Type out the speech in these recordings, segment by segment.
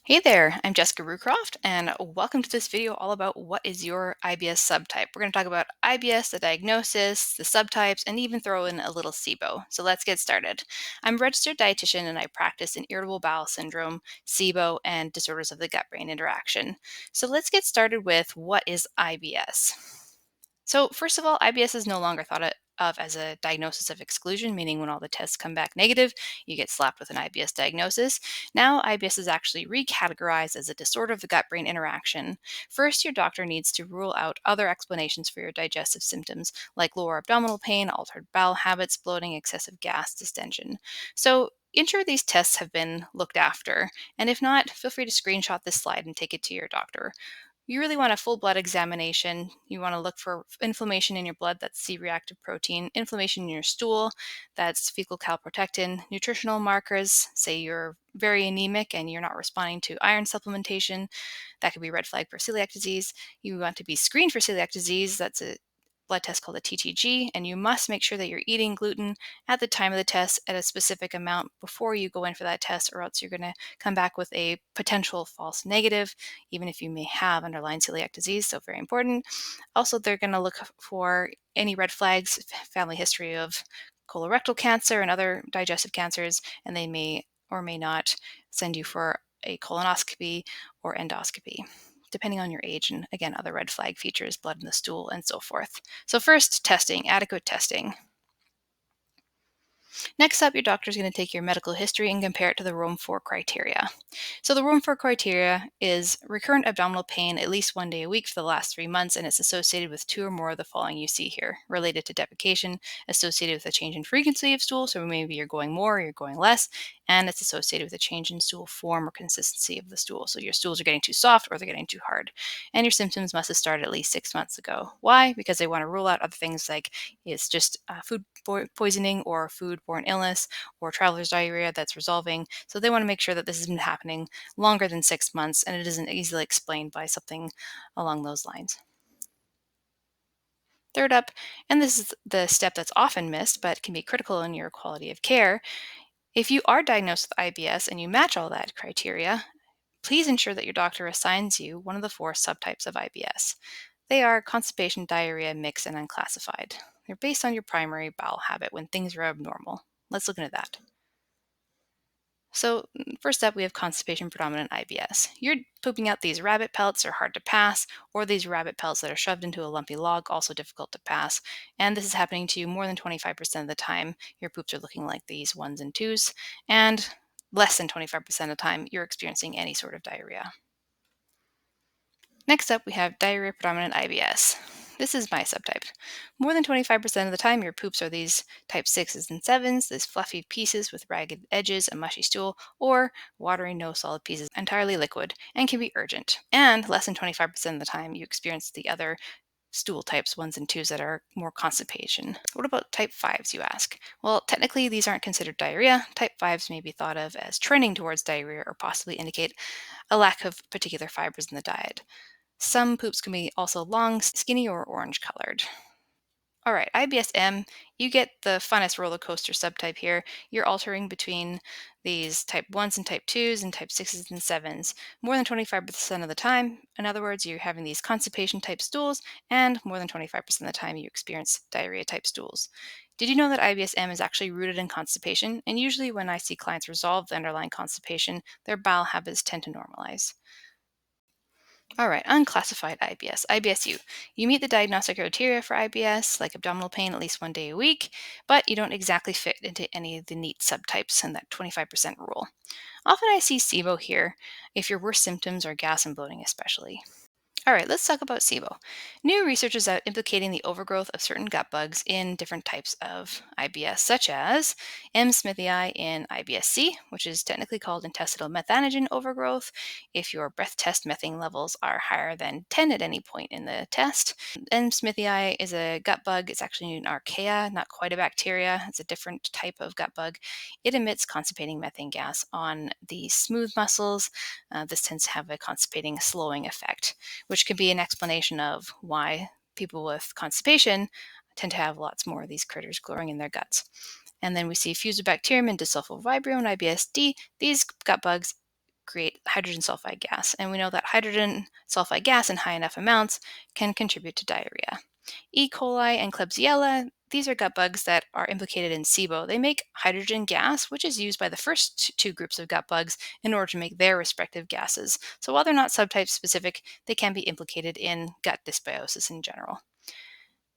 Hey there, I'm Jessica Rucroft, and welcome to this video all about what is your IBS subtype. We're going to talk about IBS, the diagnosis, the subtypes, and even throw in a little SIBO. So let's get started. I'm a registered dietitian and I practice in Irritable Bowel Syndrome, SIBO, and disorders of the gut-brain interaction. So let's get started with what is IBS. So, first of all, IBS is no longer thought of as a diagnosis of exclusion, meaning when all the tests come back negative, you get slapped with an IBS diagnosis. Now, IBS is actually recategorized as a disorder of the gut brain interaction. First, your doctor needs to rule out other explanations for your digestive symptoms, like lower abdominal pain, altered bowel habits, bloating, excessive gas, distension. So, ensure these tests have been looked after, and if not, feel free to screenshot this slide and take it to your doctor. You really want a full blood examination. You want to look for inflammation in your blood, that's C-reactive protein, inflammation in your stool, that's fecal calprotectin, nutritional markers, say you're very anemic and you're not responding to iron supplementation, that could be red flag for celiac disease. You want to be screened for celiac disease, that's a blood test called a TTG, and you must make sure that you're eating gluten at the time of the test at a specific amount before you go in for that test, or else you're going to come back with a potential false negative even if you may have underlying celiac disease, so very important. Also, they're going to look for any red flags, family history of colorectal cancer and other digestive cancers, and they may or may not send you for a colonoscopy or endoscopy, depending on your age, and again, other red flag features, blood in the stool, and so forth. So first, testing, adequate testing. Next up, your doctor is going to take your medical history and compare it to the Rome 4 criteria. So the Rome 4 criteria is recurrent abdominal pain at least 1 day a week for the last 3 months, and it's associated with 2 or more of the following you see here: related to defecation, associated with a change in frequency of stool, so maybe you're going more or you're going less, and it's associated with a change in stool form or consistency of the stool. So your stools are getting too soft or they're getting too hard. And your symptoms must have started at least 6 months ago. Why? Because they want to rule out other things like it's just food poisoning or food-borne illness or traveler's diarrhea that's resolving. So they want to make sure that this has been happening longer than 6 months and it isn't easily explained by something along those lines. Third up, and this is the step that's often missed but can be critical in your quality of care. If you are diagnosed with IBS and you match all that criteria, please ensure that your doctor assigns you one of the 4 subtypes of IBS. They are constipation, diarrhea, mixed, and unclassified. They're based on your primary bowel habit when things are abnormal. Let's look into that. So, first up, we have constipation-predominant IBS. You're pooping out these rabbit pellets, are hard to pass, or these rabbit pellets that are shoved into a lumpy log, also difficult to pass. And this is happening to you more than 25% of the time. Your poops are looking like these ones and twos, and less than 25% of the time, you're experiencing any sort of diarrhea. Next up, we have diarrhea-predominant IBS. This is my subtype. More than 25% of the time, your poops are these type 6s and 7s, these fluffy pieces with ragged edges, a mushy stool, or watery, no solid pieces, entirely liquid, and can be urgent. And less than 25% of the time, you experience the other stool types, 1s and 2s, that are more constipation. What about type 5s, you ask? Well, technically, these aren't considered diarrhea. Type 5s may be thought of as trending towards diarrhea or possibly indicate a lack of particular fibers in the diet. Some poops can be also long, skinny, or orange colored. All right, IBS-M, you get the funnest roller coaster subtype here. You're altering between these type 1s and type 2s and type 6s and 7s more than 25% of the time. In other words, you're having these constipation type stools, and more than 25% of the time you experience diarrhea type stools. Did you know that IBS-M is actually rooted in constipation? And usually when I see clients resolve the underlying constipation, their bowel habits tend to normalize. All right, unclassified IBS, IBS-U. You meet the diagnostic criteria for IBS, like abdominal pain at least 1 day a week, but you don't exactly fit into any of the neat subtypes in that 25% rule. Often I see SIBO here, if your worst symptoms are gas and bloating especially. All right, let's talk about SIBO. New research is out implicating the overgrowth of certain gut bugs in different types of IBS, such as M. smithii in IBS-C, which is technically called intestinal methanogen overgrowth, if your breath test methane levels are higher than 10 at any point in the test. M. smithii is a gut bug. It's actually an archaea, not quite a bacteria. It's a different type of gut bug. It emits constipating methane gas on the smooth muscles. This tends to have a constipating slowing effect, which could be an explanation of why people with constipation tend to have lots more of these critters growing in their guts. And then we see Fusobacterium and Desulfovibrio and IBS-D. These gut bugs create hydrogen sulfide gas. And we know that hydrogen sulfide gas in high enough amounts can contribute to diarrhea. E. coli and Klebsiella, these are gut bugs that are implicated in SIBO. They make hydrogen gas, which is used by the first two groups of gut bugs in order to make their respective gases. So while they're not subtype specific, they can be implicated in gut dysbiosis in general.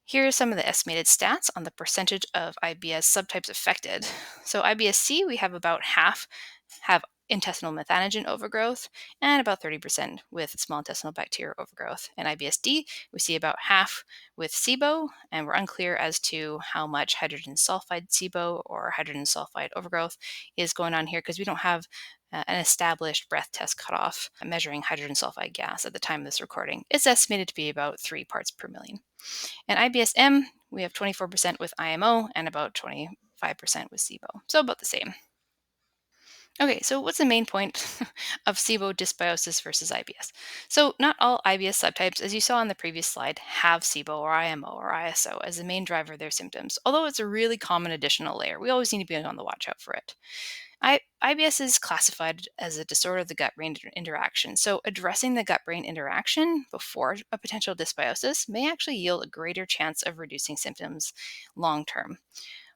Here are some of the estimated stats on the percentage of IBS subtypes affected. So IBS-C, we have about half have intestinal methanogen overgrowth and about 30% with small intestinal bacterial overgrowth. And IBS-D, we see about half with SIBO, and we're unclear as to how much hydrogen sulfide SIBO or hydrogen sulfide overgrowth is going on here because we don't have an established breath test cutoff measuring hydrogen sulfide gas at the time of this recording. It's estimated to be about 3 parts per million. And IBS-M, we have 24% with IMO and about 25% with SIBO. So about the same. Okay, so what's the main point of SIBO dysbiosis versus IBS? So not all IBS subtypes, as you saw on the previous slide, have SIBO or IMO or ISO as the main driver of their symptoms, although it's a really common additional layer. We always need to be on the watch out for it. IBS is classified as a disorder of the gut-brain interaction, so addressing the gut-brain interaction before a potential dysbiosis may actually yield a greater chance of reducing symptoms long-term.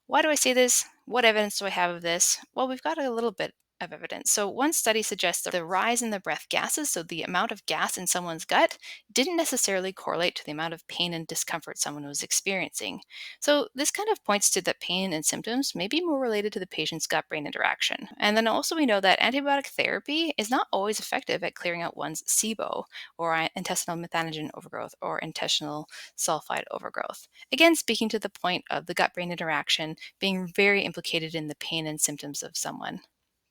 Why do I say this? What evidence do I have of this? Well, we've got a little bit of evidence. So, one study suggests that the rise in the breath gases, so the amount of gas in someone's gut, didn't necessarily correlate to the amount of pain and discomfort someone was experiencing. So, this kind of points to that pain and symptoms may be more related to the patient's gut brain interaction. And then also, we know that antibiotic therapy is not always effective at clearing out one's SIBO, or intestinal methanogen overgrowth, or intestinal sulfide overgrowth. Again, speaking to the point of the gut brain interaction being very implicated in the pain and symptoms of someone.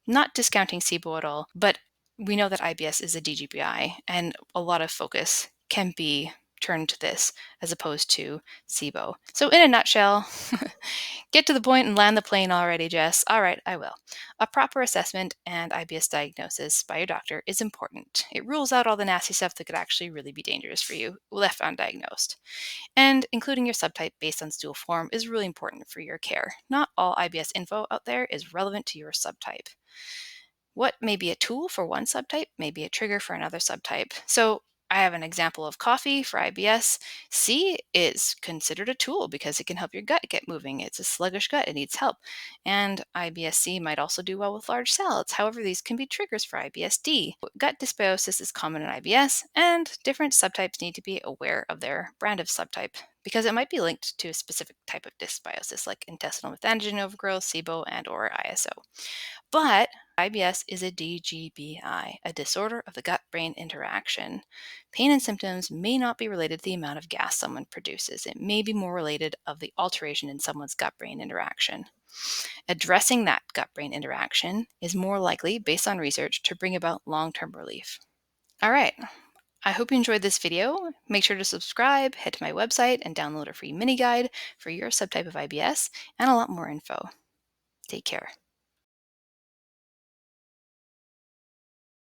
Not discounting SIBO at all, but we know that IBS is a DGBI, and a lot of focus can be turned to this as opposed to SIBO. So, in a nutshell, get to the point and land the plane already, Jess. All right, I will. A proper assessment and IBS diagnosis by your doctor is important. It rules out all the nasty stuff that could actually really be dangerous for you left undiagnosed. And including your subtype based on stool form is really important for your care. Not all IBS info out there is relevant to your subtype. What may be a tool for one subtype may be a trigger for another subtype. So I have an example of coffee for IBS. C is considered a tool because it can help your gut get moving. It's a sluggish gut, it needs help. And IBS-C might also do well with large salads. However, these can be triggers for IBS-D. Gut dysbiosis is common in IBS, and different subtypes need to be aware of their brand of subtype because it might be linked to a specific type of dysbiosis like intestinal methanogen overgrowth, SIBO, and or ISO. But IBS is a DGBI, a disorder of the gut-brain interaction. Pain and symptoms may not be related to the amount of gas someone produces. It may be more related of the alteration in someone's gut-brain interaction. Addressing that gut-brain interaction is more likely, based on research, to bring about long-term relief. All right. I hope you enjoyed this video. Make sure to subscribe, head to my website, and download a free mini guide for your subtype of IBS and a lot more info. Take care.